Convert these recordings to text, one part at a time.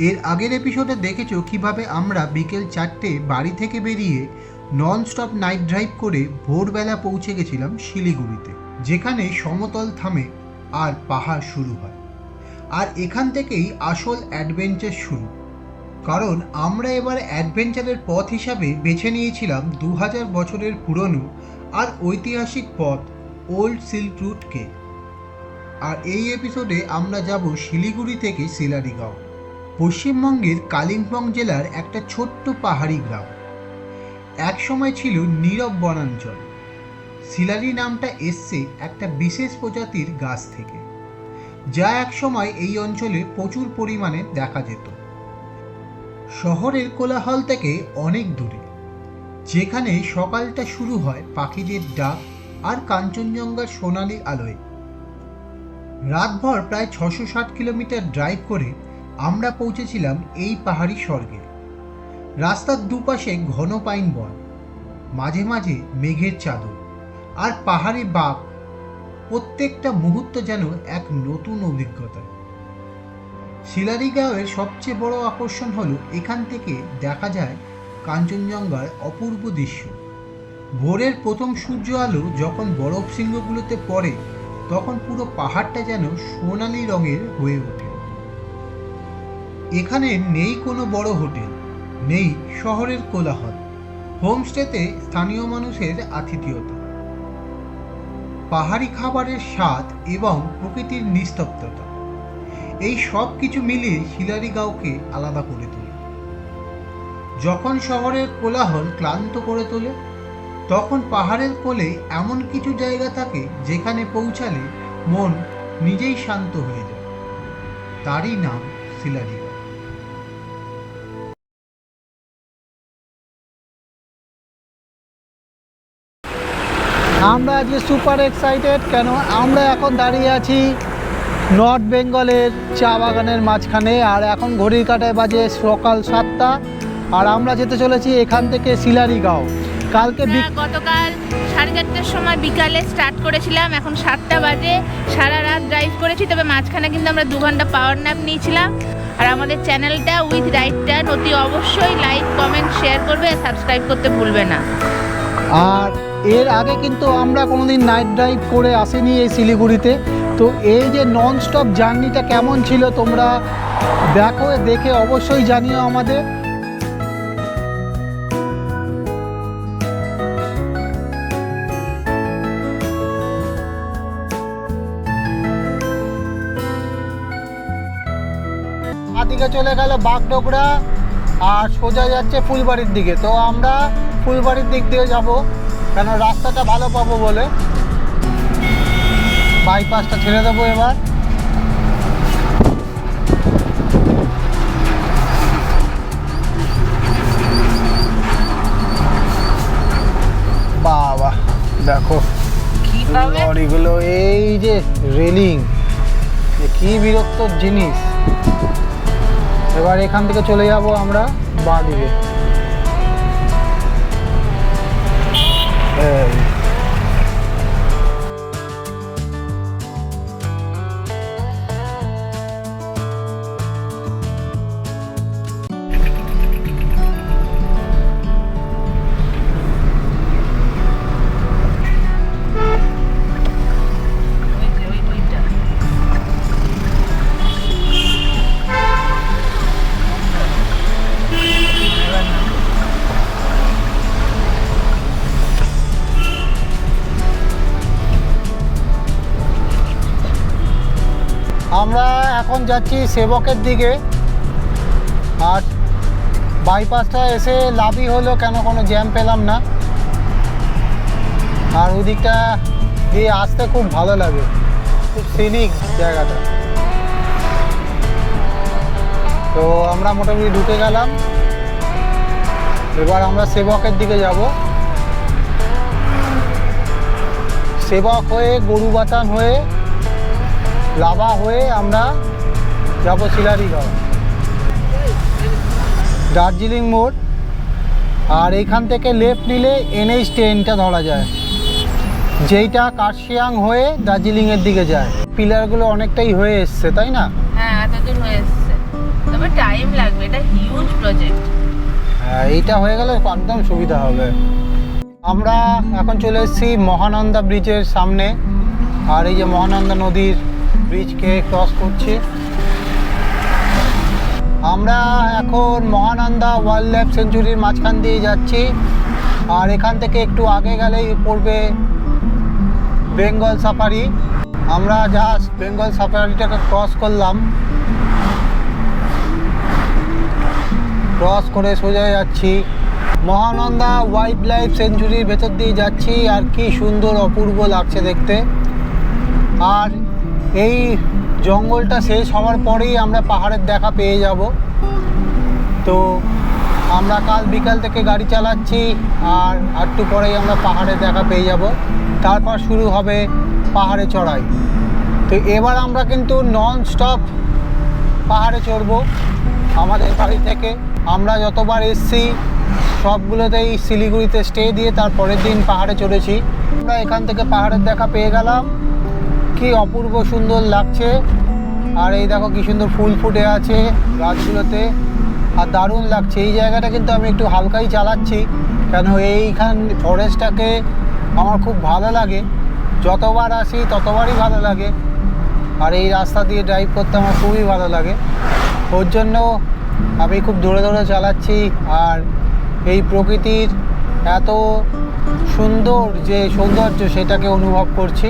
এর আগের এপিসোডে দেখেছো কিভাবে আমরা বিকেল 4টে বাড়ি থেকে বেরিয়ে নন স্টপ নাইট ড্রাইভ করে ভোরবেলা পৌঁছে গেছিলাম শিলিগুড়িতে, যেখানে সমতল থামে আর পাহাড় শুরু হয়। আর এখান থেকেই আসল অ্যাডভেঞ্চার শুরু, কারণ আমরা এবার অ্যাডভেঞ্চারের পথ হিসাবে বেছে নিয়েছিলাম 2000 বছরের পুরনো আর ঐতিহাসিক পথ ওল্ড সিল্ক রুটকে। আর এই এপিসোডে আমরা যাব শিলিগুড়ি থেকে শিলারিগাঁও, পশ্চিমবঙ্গের কালিম্পং জেলার একটা ছোট্ট পাহাড়ি গ্রাম। এক সময় ছিল নীরব বনাঞ্চল। শিলারি নামটা এসছে একটা বিশেষ প্রজাতির গাছ থেকে, যা এক সময় এই অঞ্চলে প্রচুর পরিমাণে দেখা যেত। শহরের কোলাহল থেকে অনেক দূরে, যেখানে সকালটা শুরু হয় পাখিদের ডাক আর কাঞ্চনজঙ্ঘার সোনালি আলোয়। রাতভর প্রায় 660 কিলোমিটার ড্রাইভ করে আমরা পৌঁছেছিলাম এই পাহাড়ি স্বর্গে। রাস্তার দুপাশে ঘন পাইন বন, মাঝে মাঝে মেঘের চাদর আর পাহাড়ি বাঘ। প্রত্যেকটা মুহূর্ত যেন এক নতুন অভিজ্ঞতা। শিলারিগাঁওয়ের সবচেয়ে বড় আকর্ষণ হলো এখান থেকে দেখা যায় কাঞ্চনজঙ্ঘার অপূর্ব দৃশ্য। ভোরের প্রথম সূর্য আলো যখন বরফ শৃঙ্গগুলোতে পড়ে, তখন পুরো পাহাড়টা যেন সোনালি রঙের হয়ে ওঠে। এখানে নেই কোনো বড় হোটেল, নেই শহরের কোলাহল। হোমস্টেতে স্থানীয় মানুষের আতিথেয়তা, পাহাড়ি খাবারের স্বাদ এবং প্রকৃতির নিস্তব্ধতা, এই সব কিছু মিলিয়ে শিলারিগাঁওকে আলাদা করে তোলে। যখন শহরের কোলাহল ক্লান্ত করে তোলে, তখন পাহাড়ের কোলে এমন কিছু জায়গা থাকে যেখানে পৌঁছালে মন নিজেই শান্ত হয়ে যায়। তারই নাম শিলারিগাঁও। আমরা আজকে সুপার এক্সাইটেড, কেন আমরা এখন দাঁড়িয়ে আছি নর্থ বেঙ্গলের চা বাগানের মাঝখানে। আর এখন ঘড়ির কাঁটায় বাজে সকাল 7টা, আর আমরা যেতে চলেছি এখান থেকে শিলারিগাঁও। কালকে গতকাল 4:30টার সময় বিকালে স্টার্ট করেছিলাম, এখন 7টা বাজে। সারা রাত ড্রাইভ করেছি, তবে মাঝখানে কিন্তু আমরা 2 ঘন্টা পাওয়ার ন্যাপ নিয়েছিলাম। আর আমাদের চ্যানেলটা উইথ রাইডটা অতি অবশ্যই লাইক, কমেন্ট, শেয়ার করবে আর সাবস্ক্রাইব করতে ভুলবে না। আর এর আগে কিন্তু আমরা কোনোদিন নাইট ড্রাইভ করে আসিনি এই শিলিগুড়িতে। তো এই যে নন স্টপ জার্নিটা কেমন ছিল তোমরা দেখো, দেখে অবশ্যই জানিও আমাদের। দিকে চলে গেল বাগডোগরা আর সোজা যাচ্ছে ফুলবাড়ির দিকে। তো আমরা ফুলবাড়ির দিক দিয়ে যাব, কেন রাস্তাটা ভালো পাবো বলে। বাইপাসটা ছেড়ে দেবো এবার। বাবা দেখো লরিগুলো, এই যে রেলিং, কি বিরক্তর জিনিস। এবার এখান থেকে চলে যাব আমরা বাঁ দিকে। আমরা এখন যাচ্ছি সেবকের দিকে। আর বাইপাসটা এসে লাভই হলো, কেন কোনো জ্যাম পেলাম না। আর ওদিকটা দিয়ে আসতে খুব ভালো লাগে, খুব সিনিক জায়গাটা। তো আমরা মোটামুটি ঢুকে গেলাম। এবার আমরা সেবকের দিকে যাব। সেবক হয়ে, গরুবাতান হয়ে, লাভা হয়ে আমরা যাব শিলারিগাঁও, দার্জিলিং মোড়। আর এখান থেকে লেফট নিলে NH10টা ধরা যায়, যেইটা কার্শিয়াং হয়ে দার্জিলিংয়ের দিকে যায়। পিলারগুলো অনেকটাই হয়ে এসছে, তাই না? হ্যাঁ, এতদূর হয়ে এসছে, তবে টাইম এইটা হয়ে গেলে একদম সুবিধা হবে। আমরা এখন চলে এসেছি মহানন্দা ব্রিজের সামনে, আর এই যে মহানন্দা নদীর ব্রিজকে ক্রস করছি। আমরা এখন মহানন্দা ওয়াইল্ড লাইফ সেঞ্চুরির মাঝখান দিয়ে যাচ্ছি, আর এখান থেকে একটু আগে গেলেই পড়বে বেঙ্গল সাফারি। আমরা জাস্ট বেঙ্গল সাফারিটাকে ক্রস করলাম, ক্রস করে সোজা যাচ্ছি মহানন্দা ওয়াইল্ড লাইফ সেঞ্চুরির ভেতর দিয়ে যাচ্ছি। আর কি সুন্দর অপূর্ব লাগছে দেখতে। আর এই জঙ্গলটা শেষ হওয়ার পরেই আমরা পাহাড়ের দেখা পেয়ে যাব। তো আমরা কাল বিকাল থেকে গাড়ি চালাচ্ছি, আর একটু পরেই আমরা পাহাড়ের দেখা পেয়ে যাব। তারপর শুরু হবে পাহাড়ে চড়াই। তো এবার আমরা কিন্তু নন স্টপ পাহাড়ে চড়বো আমাদের বাড়ি থেকে। আমরা যতবার এসছি সবগুলোতেই শিলিগুড়িতে স্টে দিয়ে তারপরের দিন পাহাড়ে চড়েছি। আমরা এখান থেকে পাহাড়ের দেখা পেয়ে গেলাম। কি অপূর্ব সুন্দর লাগছে। আর এই দেখো কি সুন্দর ফুল ফুটে আছে গাছগুলোতে, আর দারুণ লাগছে। এই জায়গাটা কিন্তু আমি একটু হালকাই চালাচ্ছি, কেন এইখান ফরেস্টটাকে আমার খুব ভালো লাগে। যতবার আসি ততবারই ভালো লাগে, আর এই রাস্তা দিয়ে ড্রাইভ করতে আমার খুবই ভালো লাগে। ওর জন্য আমি খুব দৌড়ে দৌড়ে চালাচ্ছি, আর এই প্রকৃতির এত সুন্দর যে সৌন্দর্য সেটাকে অনুভব করছি।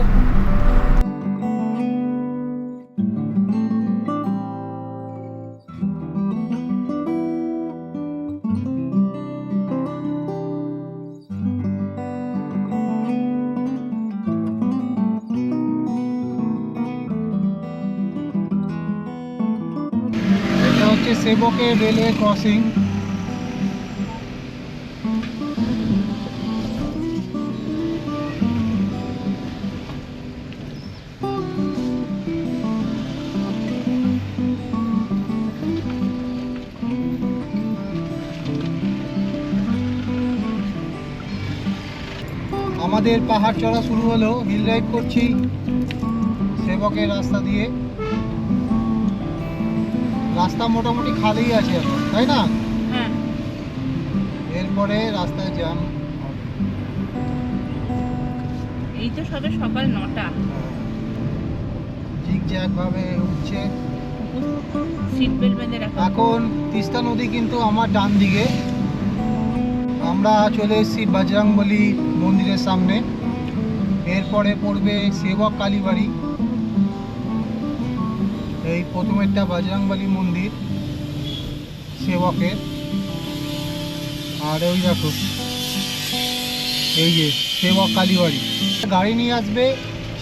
এটা হচ্ছে সেবকের রেলওয়ে ক্রসিং। আমাদের পাহাড় চড়া শুরু হলো, হিল রাইড করছি সেবকের রাস্তা দিয়ে। রাস্তা মোটামুটি খালিই আছে এখন, তাই না? হ্যাঁ, এরপরে রাস্তায় জ্যাম। এই তো সবে সকাল 9টা। জিগজ্যাগ ভাবে উঠছে। সিট বেল্ট বেঁধে রাখো। এখন তিস্তা নদী কিন্তু আমার ডান দিকে। আমরা চলে এসেছি বজরংবলী মন্দিরের সামনে। এরপরে পড়বে সেবক কালীবাড়ি। এই প্রথমেরটা বজরংবলী মন্দির সেবকের, আর ওই দেখো এই যে সেবক কালীবাড়ি। গাড়ি নিয়ে আসবে,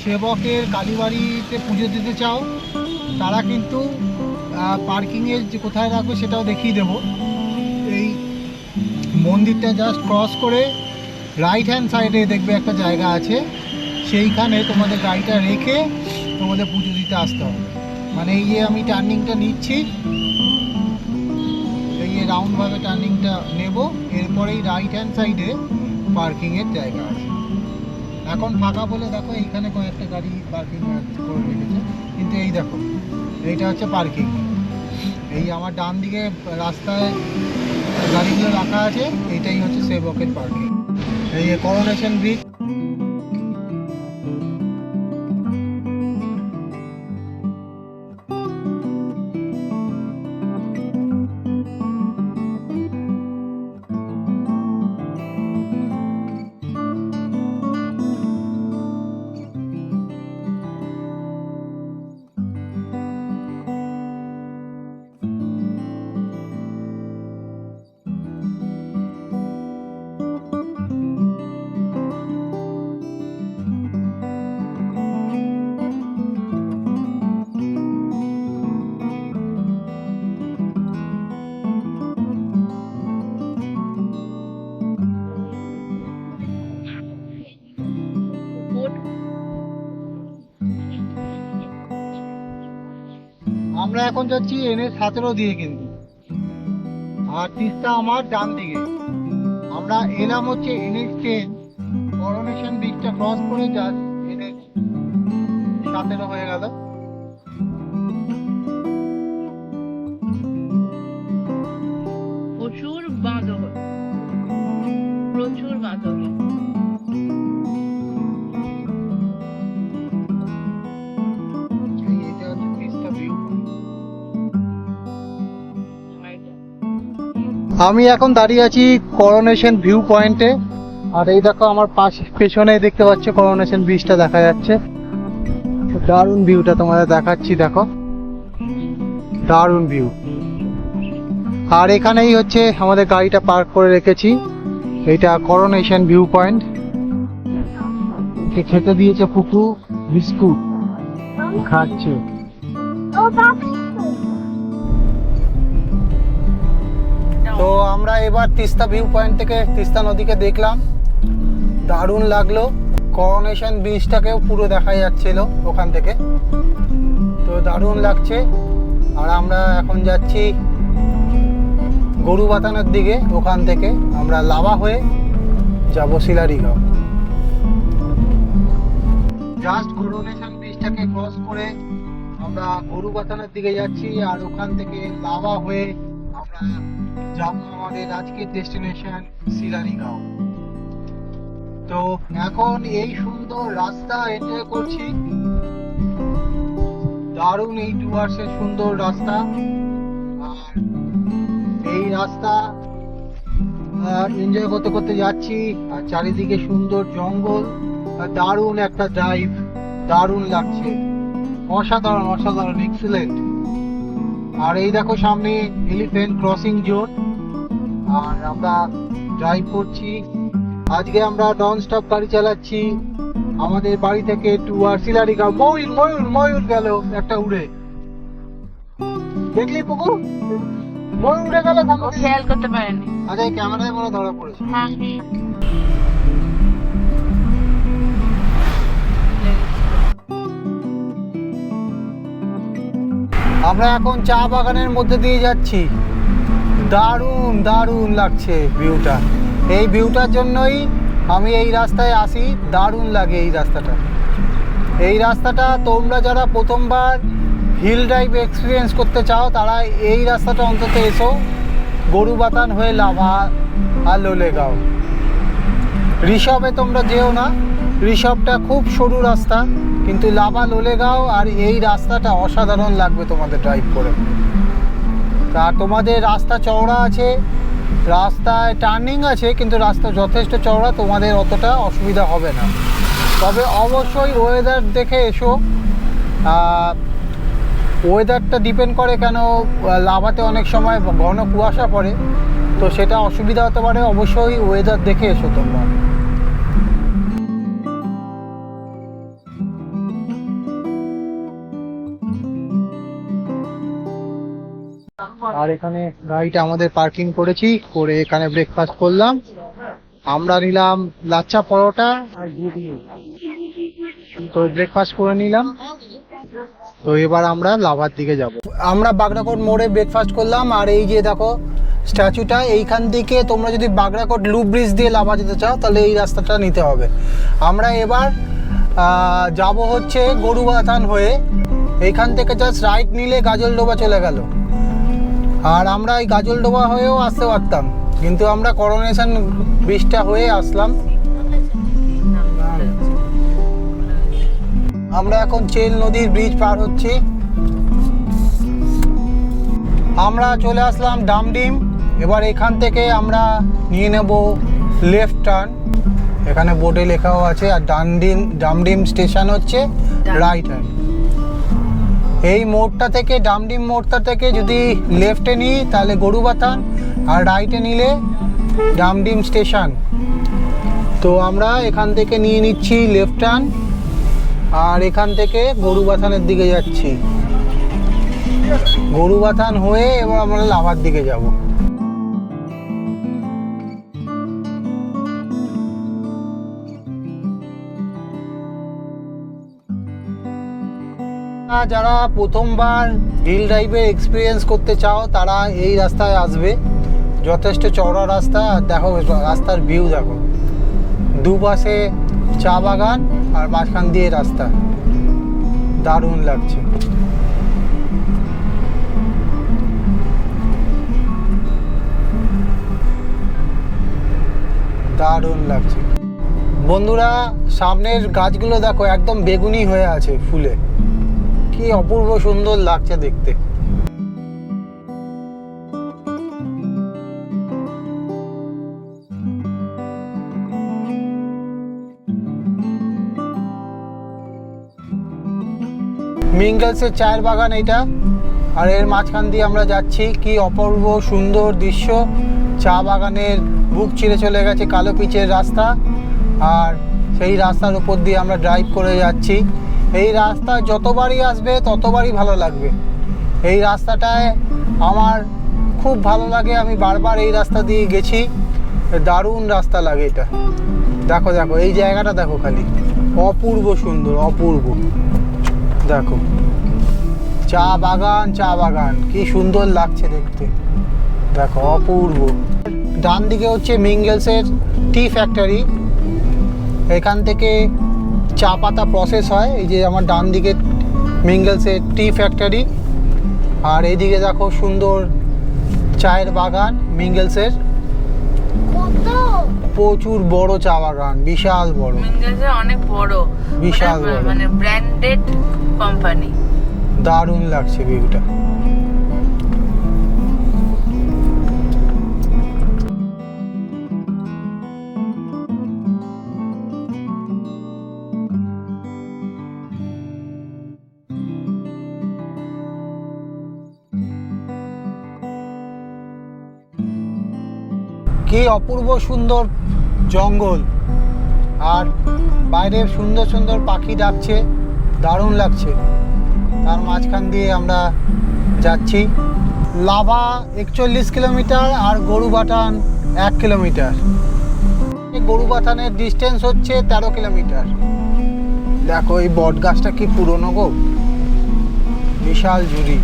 সেবকের কালীবাড়িতে পুজো দিতে চাও তারা কিন্তু পার্কিংয়ের যে কোথায় রাখবে সেটাও দেখিয়ে দেবো। এই মন্দিরটা জাস্ট ক্রস করে রাইট হ্যান্ড সাইডে দেখবে একটা জায়গা আছে, সেইখানে তোমাদের গাড়িটা রেখে তোমাদের পুজো দিতে আসতে হবে। মানে এই যে আমি টার্নিংটা নিচ্ছি, এই যে রাউন্ডভাবে টার্নিংটা নেব, এরপরেই রাইট হ্যান্ড সাইডে পার্কিংয়ের জায়গা আছে। এখন ফাঁকা বলে দেখো এইখানে কয়েকটা গাড়ি পার্কিং করে রেখেছে, কিন্তু এই দেখো এইটা হচ্ছে পার্কিং। এই আমার ডান দিকে রাস্তায় গাড়িগুলো রাখা আছে, এইটাই হচ্ছে সেবকের পার্কিং। এই করোনেশন ব্রিজ। আমরা এখন যাচ্ছি NH-17 দিয়ে কিন্তু, আর তিস্তা আমার ডান দিকে। আমরা এলাম হচ্ছে NH-10, করোনেশন ব্রিজটা ক্রস করে জাস্ট NH-17 হয়ে গেল। প্রচুর বাঁধ আমি এখন দাঁড়িয়ে আছি করোনেশন ভিউ পয়েন্টে, আর এই দেখো আমার পেছনে দেখতে পাচ্ছ করোনেশন ব্রিজটা দেখা যাচ্ছে। দারুণ ভিউটা তোমাদের দেখাচ্ছি, দেখো দারুণ ভিউ। আর এখানেই হচ্ছে আমাদের গাড়িটা পার্ক করে রেখেছি, এইটা করোনেশন ভিউ পয়েন্ট। খেতে দিয়েছে ফুকু বিস্কুট, খাচ্ছে। তো আমরা এবার তিস্তা ভিউ পয়েন্ট থেকে তিস্তা নদীকে দেখলাম, দারুণ লাগলো। করোনেশন ব্রিজটাকেও পুরো দেখা যাচ্ছিল ওখান থেকে, তো দারুণ লাগছে। আর আমরা এখন যাচ্ছি গরুবাথানের দিকে, ওখান থেকে আমরা লাভা হয়ে যাব শিলারিগাঁও। জাস্ট করোনেশন ব্রিজটাকে ক্রস করে আমরা গরুবাথানের দিকে যাচ্ছি, আর ওখান থেকে লাভা হয়ে আমরা যাবো আমাদের আজকের ডেস্টিনেশন শিলারিগাঁও। তো এখন এই সুন্দর রাস্তা এনজয় করছি, দারুণ এই ডুয়ার্সের সুন্দর রাস্তা। আর এই রাস্তা এনজয় করতে করতে যাচ্ছি, আর চারিদিকে সুন্দর জঙ্গল, আর দারুণ একটা ড্রাইভ, দারুণ লাগছে, অসাধারণ অসাধারণ, এক্সিলেন্ট। আর এই দেখো সামনে এলিফ্যান্ট ক্রসিং জোন, আর আমরা ড্রাইভ করছি। আজকে আমরা নন স্টপ গাড়ি চালাচ্ছি আমাদের বাড়ি থেকে টুয়ার্ড শিলারিগাঁও। ময়ূর ময়ূর ময়ূর গেল একটা উড়ে, দেখলি পুকু? ময়ূর উড়ে গেল, খেয়াল করতে পারেনি। আচ্ছা ক্যামেরায় মনে ধরা পড়েছে। আমরা এখন চা বাগানের মধ্যে দিয়ে যাচ্ছি, দারুণ দারুণ লাগছে ভিউটা। এই ভিউটার জন্যই আমি এই রাস্তায় আসি, দারুণ লাগে এই রাস্তাটা। এই রাস্তাটা তোমরা যারা প্রথমবার হিল ড্রাইভ এক্সপিরিয়েন্স করতে চাও তারা এই রাস্তাটা অন্তত এসো, গরুবাথান হয়ে লাভা আর লোলেগাঁও। ঋষভে তোমরা যেও না, ঋষভটা খুব সরু রাস্তা, কিন্তু লাভা লোলেগাঁও আর এই রাস্তাটা অসাধারণ লাগবে তোমাদের ড্রাইভ করে। তা তোমাদের রাস্তা চওড়া আছে, রাস্তায় টার্নিং আছে, কিন্তু রাস্তা যথেষ্ট চওড়া, তোমাদের অতটা অসুবিধা হবে না। তবে অবশ্যই ওয়েদার দেখে এসো, ওয়েদারটা ডিপেন্ড করে, কেন লাভাতে অনেক সময় ঘন কুয়াশা পড়ে, তো সেটা অসুবিধা হতে পারে। অবশ্যই ওয়েদার দেখে এসো তোমরা। আর এখানে গাড়িটা আমাদের পার্কিং করেছি, করে এখানে ব্রেকফাস্ট করলাম। আমরা নিলাম লাচ্চা পরোটা আর ঘুগনি, তো ব্রেকফাস্ট করে নিলাম। তো এবার আমরা লাভার দিকে যাব। আমরা বাগড়াকোট মোড়ে ব্রেকফাস্ট করলাম, আর এই যে দেখো স্ট্যাচুটা, এইখান থেকে তোমরা যদি বাগড়াকোট লুপ ব্রিজ দিয়ে লাভা যেতে চাও তাহলে এই রাস্তাটা নিতে হবে। আমরা এবার যাব হচ্ছে গরুবাথান হয়ে, এইখান থেকে জাস্ট রাইট নিলে গাজলডোবা চলে গেল। আর আমরা এই গাজলডোবা হয়েও আসতে পারতাম, কিন্তু আমরা করোনেশন ব্রিজটা হয়ে আসলাম। আমরা এখন চেল নদীর ব্রিজ পার হচ্ছি। আমরা চলে আসলাম ডামডিম। এবার এখান থেকে আমরা নিয়ে নেব লেফট টার্ন, এখানে বোর্ডে লেখাও আছে। আর ডামডিম স্টেশন হচ্ছে রাইট হ্যান্ড। এই মোড়টা থেকে, ডামডিম মোড়টা থেকে যদি লেফটে নিই তাহলে গরুবাথান, আর রাইটে নিলে ডামডিম স্টেশন। তো আমরা এখান থেকে নিয়ে নিচ্ছি লেফট টার্ন, আর এখান থেকে গরুবাথানের দিকে যাচ্ছি। গরুবাথান হয়ে এবার আমরা লাভার দিকে যাব। যারা প্রথমবার হিল ড্রাইভের এক্সপিরিয়েন্স করতে চাও তারা এই রাস্তায় আসবে, যথেষ্ট চওড়া রাস্তা। আর দেখো রাস্তার ভিউ দেখো, দুপাশে চা বাগান আর মাঝখান দিয়ে রাস্তা, দারুণ লাগছে। দারুণ লাগছে বন্ধুরা। সামনের গাছগুলো দেখো একদম বেগুনি হয়ে আছে ফুলে, কি অপূর্ব সুন্দর লাগছে দেখতে। মিঙ্গেলসের চায়ের বাগান এইটা, আর এর মাঝখান দিয়ে আমরা যাচ্ছি। কি অপূর্ব সুন্দর দৃশ্য, চা বাগানের বুক চিরে চলে গেছে কালো পিচের রাস্তা, আর সেই রাস্তার উপর দিয়ে আমরা ড্রাইভ করে যাচ্ছি। এই রাস্তা যতবারই আসবে ততবারই ভালো লাগবে। এই রাস্তাটায় আমার খুব ভালো লাগে, আমি বারবার এই রাস্তা দিয়ে গেছি, দারুণ রাস্তা লাগে এটা। দেখো দেখো এই জায়গাটা দেখো, খালি অপূর্ব সুন্দর, অপূর্ব। দেখো চা বাগান, চা বাগান কি সুন্দর লাগছে দেখতে, দেখো অপূর্ব। ডান দিকে হচ্ছে মিঙ্গেলসের টি ফ্যাক্টরি, এখান থেকে চা পাতা প্রসেস হয়। এই যে আমার ডান দিকে মিঙ্গেলসের টি ফ্যাক্টরি, আর এইদিকে দেখো সুন্দর চায়ের বাগান মিঙ্গেলসের, প্রচুর বড় চা বাগান, বিশাল বড়। মিঙ্গেলসে অনেক বড়, বিশাল বড়, মানে ব্র্যান্ডেড কোম্পানি। দারুণ লাগছে ভিউটা। কি অপূর্ব সুন্দর জঙ্গল, আর বাইরে সুন্দর সুন্দর পাখি ডাকছে, দারুণ লাগছে। তার মাঝখান দিয়ে আমরা যাচ্ছি। লাভা 41 কিলোমিটার আর গরুবাথান 1 কিলোমিটার। গরুবাথানের ডিস্টেন্স হচ্ছে 13 কিলোমিটার। দেখো এই বট গাছটা কি পুরনো গো, বিশাল জুড়ি।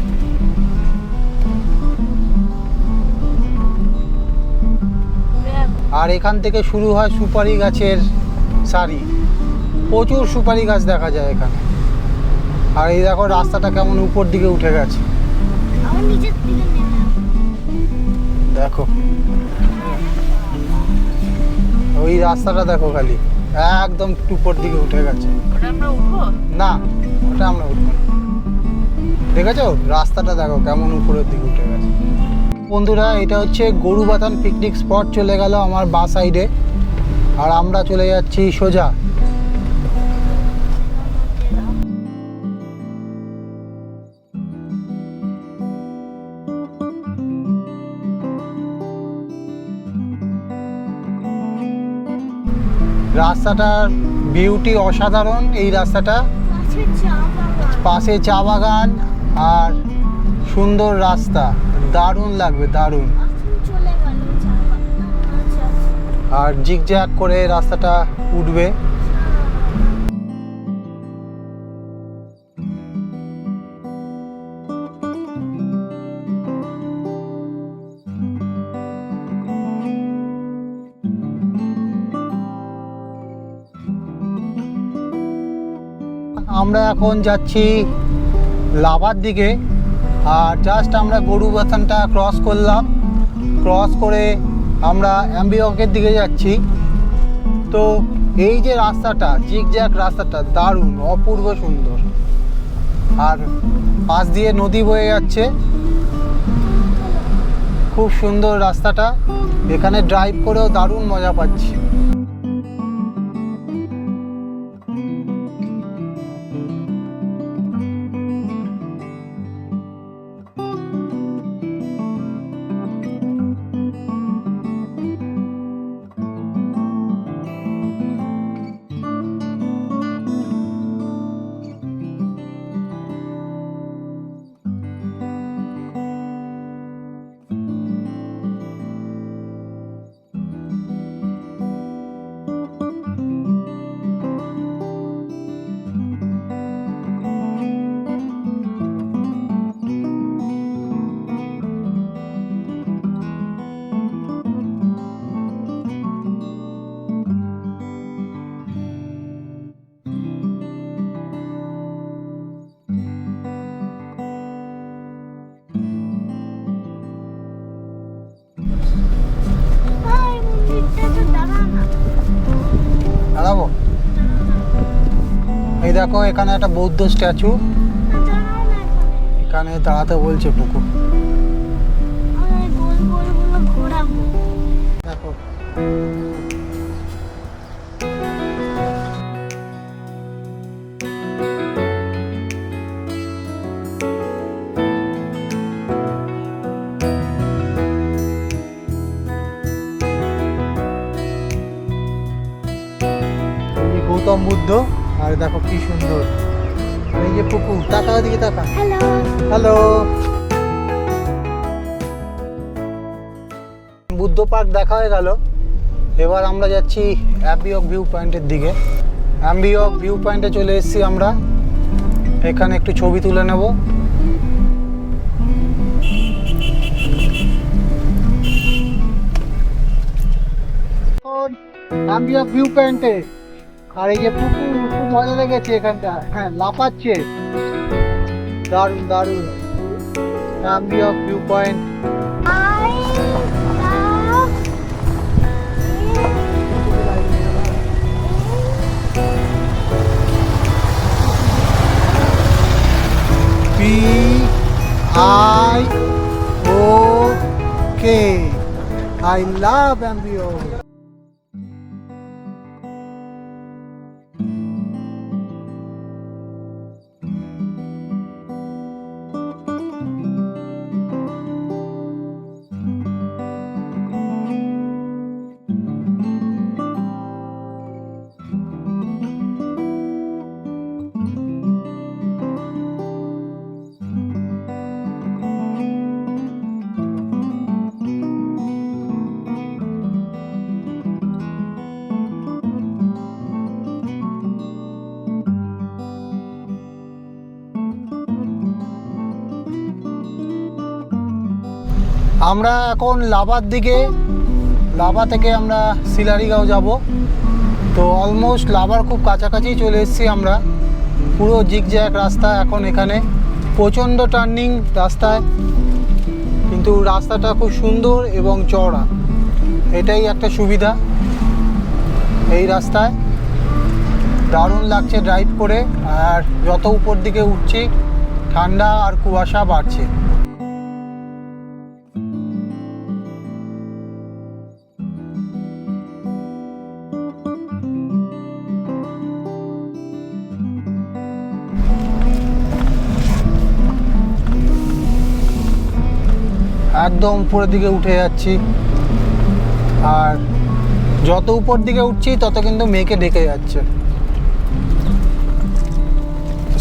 আর এখান থেকে শুরু হয় সুপারি গাছের সারি, প্রচুর সুপারি গাছ দেখা যায় এখানে। আর এই দেখো রাস্তাটা কেমন উপর দিকে উঠে গেছে, দেখো ওই রাস্তাটা দেখো, খালি একদম উপর দিকে উঠে গেছে। না ওটা আমরা উঠবো না, দেখেছো রাস্তাটা দেখো কেমন উপরের দিকে উঠে গেছে। বন্ধুরা এটা হচ্ছে গরুবাথান পিকনিক স্পট চলে গেল আমার বাঁ সাইডে, আর আমরা চলে যাচ্ছি সোজা। রাস্তাটার বিউটি অসাধারণ। এই রাস্তাটা পাশে চা বাগান আর সুন্দর রাস্তা, দারুণ লাগবে, দারুণ। আর জিগজ্যাগ করে রাস্তাটা উঠবে। আমরা এখন যাচ্ছি লাভার দিকে, আর জাস্ট আমরা গরুবাথানটা ক্রস করলাম, ক্রস করে আমরা অ্যাম্বিওকের দিকে যাচ্ছি। তো এই যে রাস্তাটা, জিগজ্যাগ রাস্তাটা দারুণ, অপূর্ব সুন্দর, আর পাশ দিয়ে নদী বয়ে যাচ্ছে, খুব সুন্দর রাস্তাটা। এখানে ড্রাইভ করেও দারুণ মজা পাচ্ছি। দাঁড়াবো, এই দেখো এখানে একটা বৌদ্ধ স্ট্যাচু, এখানে দাঁড়াতে বলছে পুকু। দেখো গৌতম বুদ্ধ, আর দেখো কি সুন্দর। আর এই যে পুকুর, তাকা ওদিকে তাকা। হ্যালো। বুদ্ধ পার্ক দেখা হয়ে গেল, এবার আমরা যাচ্ছি অ্যাম্বিওক ভিউ পয়েন্টের দিকে। অ্যাম্বিওক ভিউ পয়েন্টে চলে এসেছি আমরা, এখানে একটু ছবি তুলে নেব। অ্যাম্বিওক ভিউ পয়েন্টে, আর এই যে পুকুর, খুব মজা লেগেছে এখানটা। হ্যাঁ, লাফাচ্ছে, দারুণ দারুণ। অ্যাম্বিওক view point. PIOK, I love Ambio. আমরা এখন লাভার দিকে, লাভা থেকে আমরা শিলারিগাঁও যাব। তো অলমোস্ট লাভার খুব কাছাকাছি চলে এসেছি আমরা। পুরো জিগজ্যাগ রাস্তা এখন এখানে, প্রচণ্ড টার্নিং রাস্তায়, কিন্তু রাস্তাটা খুব সুন্দর এবং চওড়া, এটাই একটা সুবিধা এই রাস্তায়। দারুণ লাগছে ড্রাইভ করে, আর যত উপর দিকে উঠছি ঠান্ডা আর কুয়াশা বাড়ছে। একদম উপরের দিকে উঠে যাচ্ছি, আর যত উপর দিকে উঠছি তত কিন্তু মেঘে ঢেকে যাচ্ছে।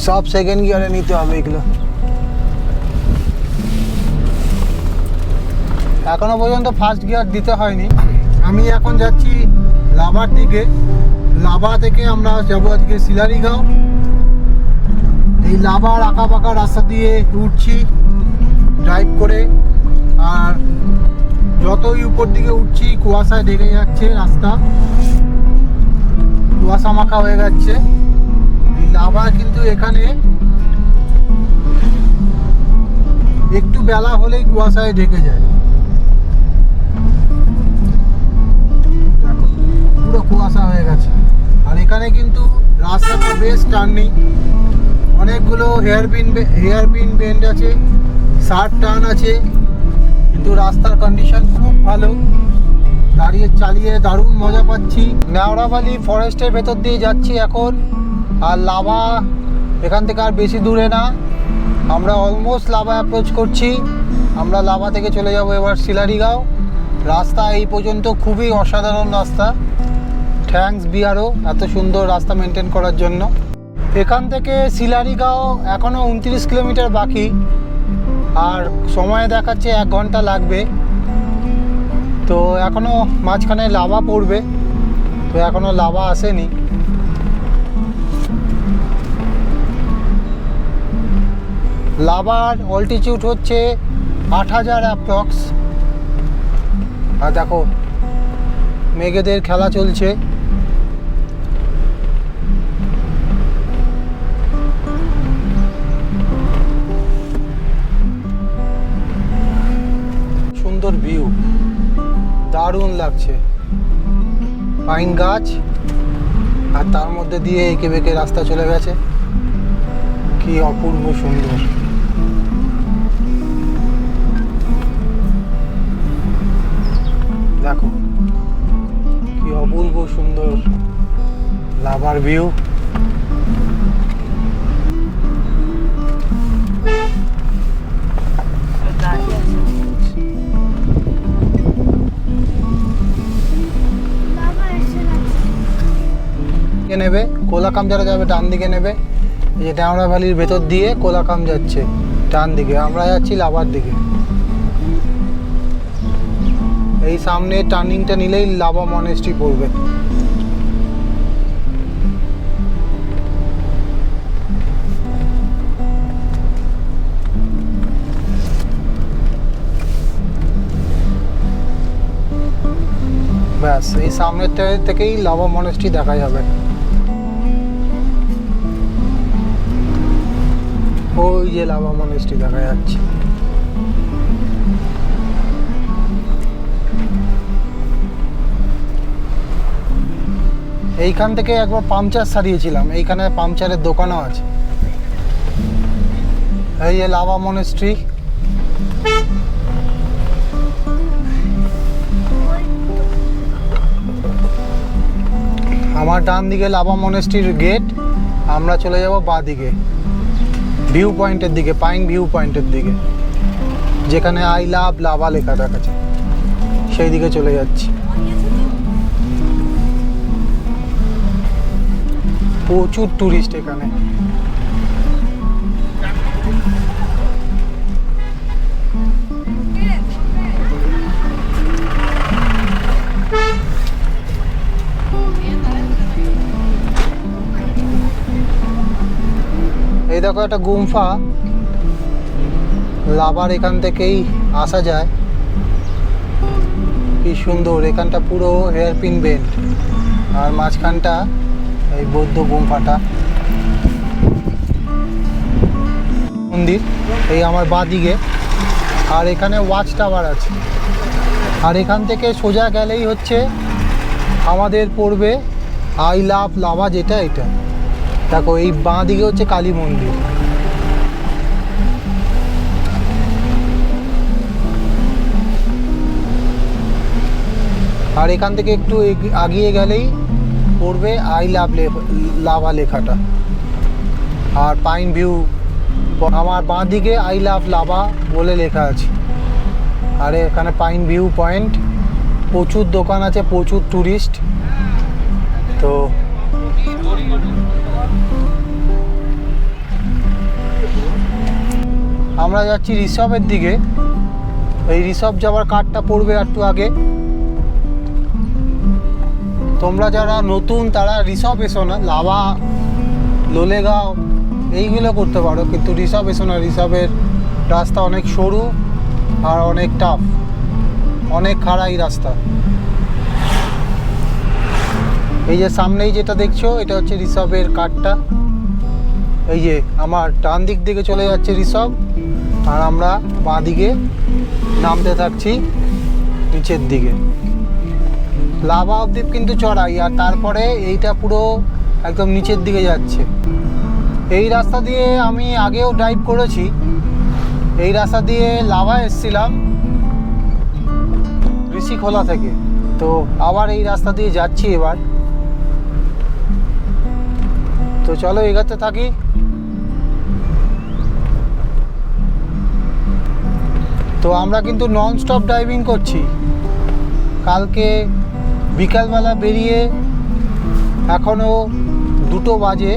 সব সেকেন্ড গিয়ারে নিতে হবে এগুলো। এখনো পর্যন্ত ফার্স্ট গিয়ার দিতে হয়নি। আমি এখন যাচ্ছি লাভার দিকে, লাভা থেকে আমরা যাবো আজকে শিলারিগাঁও। এই লাভার আঁকা পাকা রাস্তা দিয়ে উঠছি ড্রাইভ করে, আর যতই উপর দিকে উঠছি কুয়াশায় ঢেকে যাচ্ছে রাস্তা, কুয়াশা মাখা হয়ে যাচ্ছে। এই লাভা কিন্তু এখানে একটু বেলা হলেই কুয়াশায় ঢেকে যায়, পুরো কুয়াশা হয়ে গেছে। আর এখানে কিন্তু রাস্তাটা বেশ টার্নিং, অনেকগুলো হেয়ারপিন বেন্ড আছে, শার্প টার্ন আছে, কিন্তু রাস্তার কন্ডিশন খুব ভালো। দাঁড়িয়ে চালিয়ে দারুণ মজা পাচ্ছি। নেওড়াবালি ফরেস্টের ভেতর দিয়ে যাচ্ছি এখন, আর লাভা এখান থেকে আর বেশি দূরে না, আমরা অলমোস্ট লাভা অ্যাপ্রোচ করছি। আমরা লাভা থেকে চলে যাব এবার শিলারিগাঁও। রাস্তা এই পর্যন্ত খুবই অসাধারণ রাস্তা, থ্যাঙ্কস বিআরও এত সুন্দর রাস্তা মেনটেন করার জন্য। এখান থেকে শিলারিগাঁও এখনও 29 কিলোমিটার বাকি, আর সময় দেখাচ্ছে 1 ঘন্টা লাগবে। তো এখনও মাঝখানে লাভা পড়বে, তো এখনও লাভা আসেনি। লাভার অল্টিটিউড হচ্ছে 8000 অ্যাপ্রক্স। আর দেখো মেঘেদের খেলা চলছে। সুন্দর ভিউ, দারুণ লাগছে। পাইন গাছ, আর তার মধ্যে দিয়ে এঁকে বেঁকে রাস্তা চলে গেছে, কি অপূর্ব সুন্দর। দেখো কি অপূর্ব সুন্দর লাভার ভিউ। নেবে কোলাকাম যারা যাবে ডান দিকে নেবে। এই যে ড্যামরা ভ্যালির ভেতর দিয়ে কোলাকাম যাচ্ছে ডান দিকে, আমরা যাচ্ছি লাভার দিকে। এই সামনে টার্নিংটা নিলেই লাভা মনেস্ট্রি পড়বে। ব্যাস এই সামনের থেকেই লাভা মনেস্ট্রি দেখা যাবে। ওই যে লাভা মনেস্ট্রি দেখা যাচ্ছে। এইখান থেকে একবার পাংচার সারিয়েছিলাম, এইখানে পাংচারের দোকানও আছে। এই যে লাভা মনেস্ট্রি। আমার ডান দিকে লাভা মনেস্ট্রির গেট, আমরা চলে যাব বাঁ দিকে ভিউ পয়েন্টের দিকে, পাইন ভিউ পয়েন্টের দিকে, যেখানে আই লাভ লাভা লেখা দেখাচ্ছে, সেই দিকে চলে যাচ্ছি। প্রচুর টুরিস্ট এখানে। এই দেখো একটা গুম্ফা, লাভার এখান থেকেই আসা যায়। কি সুন্দর, এখানটা পুরো হেয়ারপিন বেন্ড, আর মাঝখানটা এই বৌদ্ধ গুম্ফাটা মন্দির। এই আমার বাঁ দিকে, আর এখানে ওয়াচ টাওয়ার আছে। আর এখান থেকে সোজা গেলেই হচ্ছে আমাদের পড়বে আই লাভ লাভা, যেটা এটা দেখো। এই বাঁ দিকে হচ্ছে কালী মন্দির। আর এখান থেকে একটু আগিয়ে গেলেই পড়বে আই লাভ লাভা লেখাটা। আর পাইন ভিউ, আমার বাঁ দিকে আই লাভ লাভা বলে লেখা আছে। আর এখানে পাইন ভিউ পয়েন্ট, প্রচুর দোকান আছে, প্রচুর টুরিস্ট। তো আমরা যাচ্ছি রিসর্টের দিকে। এই রিসর্ট যাওয়ার কার্ডটা পড়বে একটু আগে। তোমরা যারা নতুন তারা রিসর্ট এসো না, লাভা লোলেগাঁও এইগুলো করতে পারো, কিন্তু রিসর্ট এসো না। রিসর্টের রাস্তা অনেক সরু আর অনেক টাফ, অনেক খাড়াই রাস্তা। এই যে সামনেই যেটা দেখছো, এটা হচ্ছে রিসর্টের কার্ডটা। এই যে আমার ডান দিক দিকে চলে যাচ্ছে রিসর্ট, আর আমরা বাঁ দিকে নামতে থাকছি নিচের দিকে। লাভা অবদ্বীপ কিন্তু চড়াই, আর তারপরে এইটা পুরো একদম নিচের দিকে যাচ্ছে। এই রাস্তা দিয়ে আমি আগেও ড্রাইভ করেছি, এই রাস্তা দিয়ে লাভা এসেছিলাম ঋষিখোলা থেকে। তো আবার এই রাস্তা দিয়ে যাচ্ছি এবার। তো চলো এগাতে থাকি। তো আমরা কিন্তু নন স্টপ ড্রাইভিং করছি। কালকে বিকালবেলা বেরিয়ে এখনও 2টো বাজে,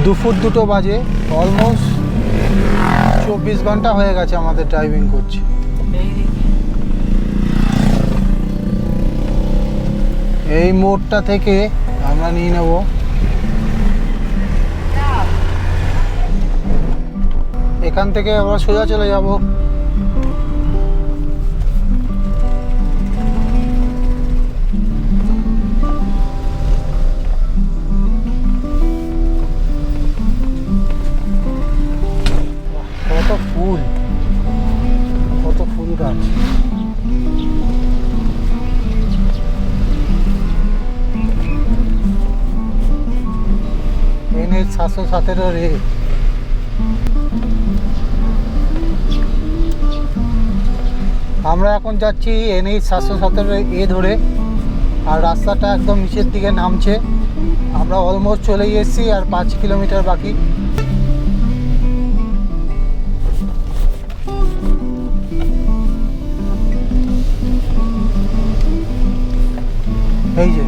দুপুর 2টো বাজে, অলমোস্ট 24 ঘন্টা হয়ে গেছে আমাদের ড্রাইভিং করছি। এই মোড়টা থেকে আমরা নিয়ে নেব এখান থেকে, আমরা সোজা চলে যাব ফুল, কত ফুল গাছ। NH 717 রে। আমরা এখন যাচ্ছি NH 717 এ ধরে, আর রাস্তাটা একদম নিচের দিকে নামছে। আমরা অলমোস্ট চলে এসেছি, আর 5 কিলোমিটার বাকি। এই যে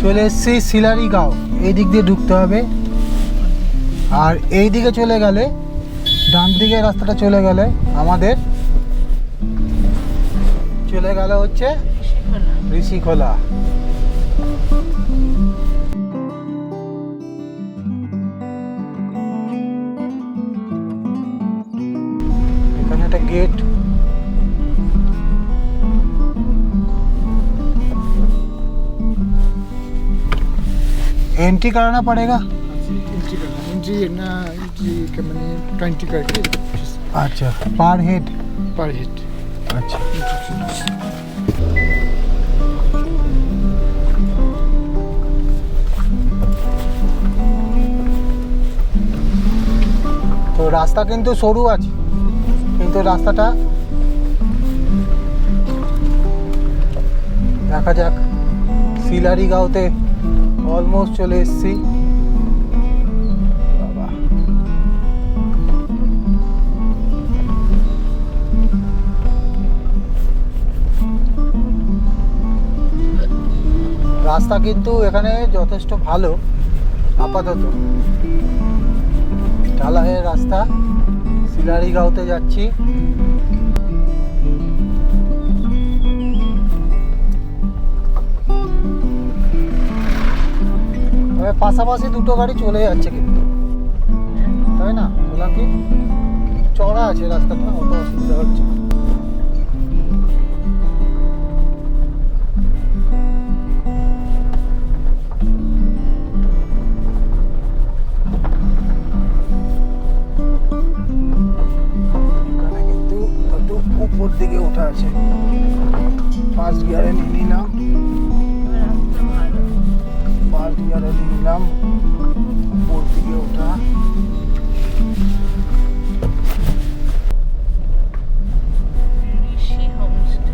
চলে এসেছি শিলারি গাঁও। এই দিক দিয়ে ঢুকতে হবে। আর এই দিকে চলে গেলে, ডান দিকে রাস্তাটা চলে গেলে আমাদের চলে গেল হচ্ছে ঋষিখোলা। এখানে একটা गेट एंट्री कराना पड़ेगा। एंट्री ना एंट्री के मैंने 20 करके अच्छा पर हेड। पर हिट अच्छा তো রাস্তা কিন্তু সরু আছে, কিন্তু রাস্তাটা দেখা যাক। শিলারিগাঁওতে অলমোস্ট চলে এসেছি। বাবা রাস্তা কিন্তু এখানে যথেষ্ট ভালো আপাতত। ঢালাইয়ের রাস্তা, শিলারিগাঁওতে যাচ্ছি। পাশাপাশি দুটো গাড়ি চলে যাচ্ছে কিন্তু, তাই না? বললাম কি চড়া আছে রাস্তাটা, অত অসুবিধা হচ্ছে না। এখানে কিন্তু একটু উপর দিকে ওঠা আছে। ফার্স্ট গিয়ারে নিয়ে নিলাম, ফার্স্ট গিয়ারে নিয়ে নিলাম, উপর দিকে ওঠা। ঋষি হোমস্টে।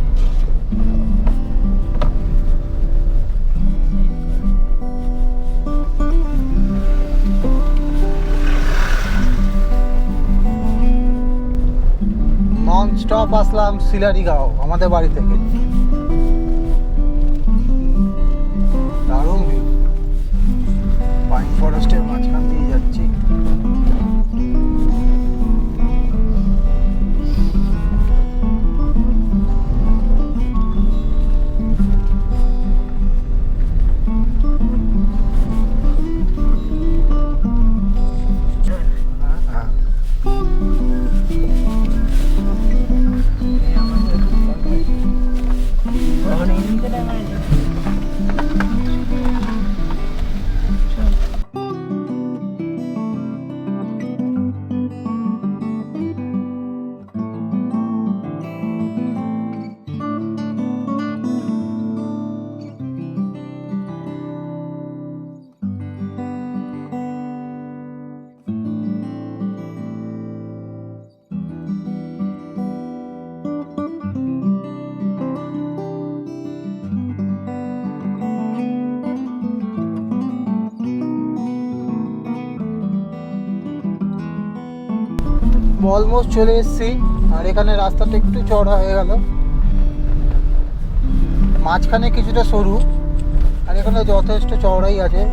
নন স্টপ আসলাম শিলারিগাঁও আমাদের বাড়ি থেকে। দারুণ ভিউ, পাইন ফরেস্টের মাঝখান দিয়ে যাচ্ছি। অলমোস্ট চলে এসেছি। আর এখানে রাস্তাটা একটু চড়া হয়ে গেল, মাঝখানে কিছুটা সরু, আর এখানে যথেষ্ট চওড়াই আছে।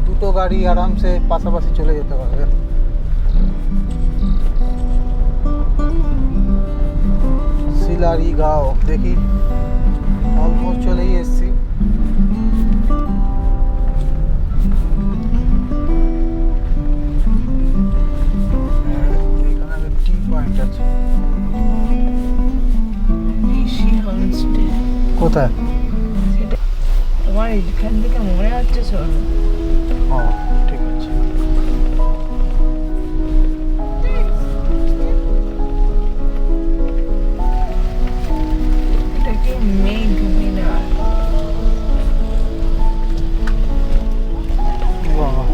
দুটো গাড়ি আরামসে পাশাপাশি চলে যেতে পারবে। শিলারিগাঁও দেখি, অলমোস্ট চলেই এসেছি। ঋষি হোমস্টে কোথায়? সেটা তোমার এখান থেকে মনে হচ্ছে চলো। ও ঠিক আছে। এটা কি মেঘ মিনার? বাবা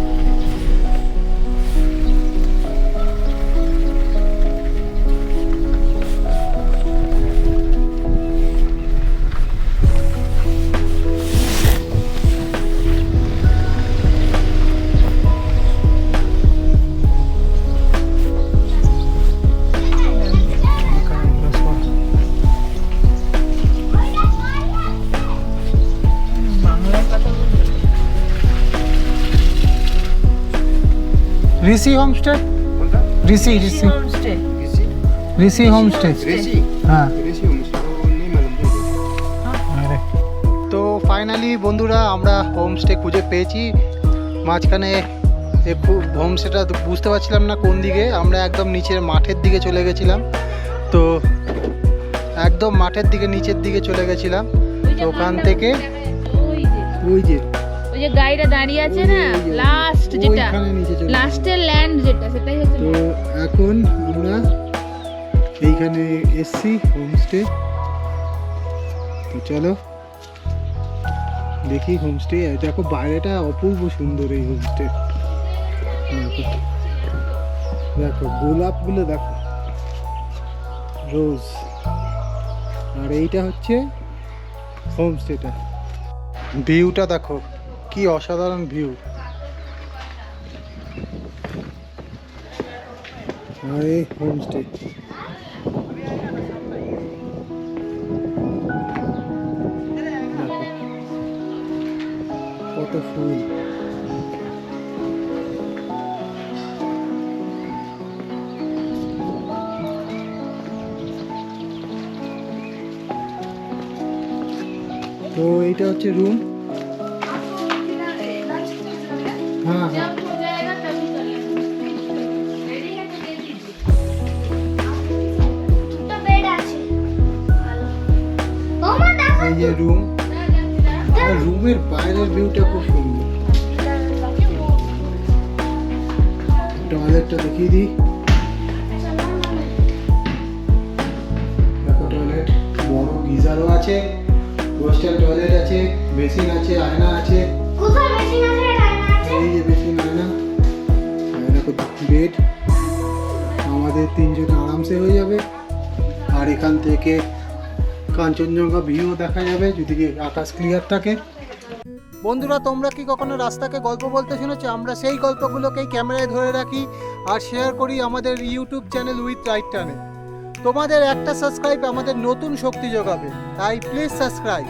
ঋষি হোমস্টে, ঋষি ঋষি হোমস্টে। ঋষি হোমস্টে, হ্যাঁ। তো ফাইনালি বন্ধুরা আমরা হোমস্টে খুঁজে পেয়েছি। মাঝখানে একটু হোমস্টেটা বুঝতে পারছিলাম না কোন দিকে, আমরা একদম নিচের মাঠের দিকে চলে গেছিলাম। তো একদম মাঠের দিকে নিচের দিকে চলে গেছিলাম। তো ওখান থেকে ওই যে ওই যে গাড়িটা দাঁড়িয়ে আছে না, লাস্ট যেটা, ওইখানে নিচে চলে লাস্টের ল্যান্ড যেটা, সেটাই হচ্ছে তো এখন আমরা এইখানে এসছি হোমস্টে। তো চলো দেখি হোমস্টে। দেখো বাইরেটা অপূর্ব সুন্দর এই হোমস্টে। দেখো দেখো গোলাপগুলো দেখো, রোজ। আর এইটা হচ্ছে হোমস্টেটা। ভিউটা দেখো কি অসাধারণ ভিউ। আর এই হোমস্টে কত ফুল। তো এইটা হচ্ছে রুম। হ্যাঁ হ্যাঁ এই যে রুম। আর রুমের বাইরের ভিউটা খুব সুন্দর। টয়লেটটা দেখিয়ে দিই। দেখো টয়লেট, বড় গিজারও আছে, ওয়েস্টার্ন টয়লেট আছে, বেসিন আছে, আয়না আছে। এই যে বেসিন, আয়না। আর দেখো বেড, আমাদের তিনজন আরামসে হয়ে যাবে। আর এখান থেকে কাঞ্চনজঙ্ঘা ভিউ দেখা যাবে যদি আকাশ ক্লিয়ার থাকে। বন্ধুরা তোমরা কি কখনো রাস্তাকে গল্প বলতে শুনেছো? আমরা সেই গল্পগুলোকেই ক্যামেরায় ধরে রাখি আর শেয়ার করি আমাদের ইউটিউব চ্যানেল উইথ রাইট টার্নে। তোমাদের একটা সাবস্ক্রাইব আমাদের নতুন শক্তি যোগাবে, তাই প্লিজ সাবস্ক্রাইব।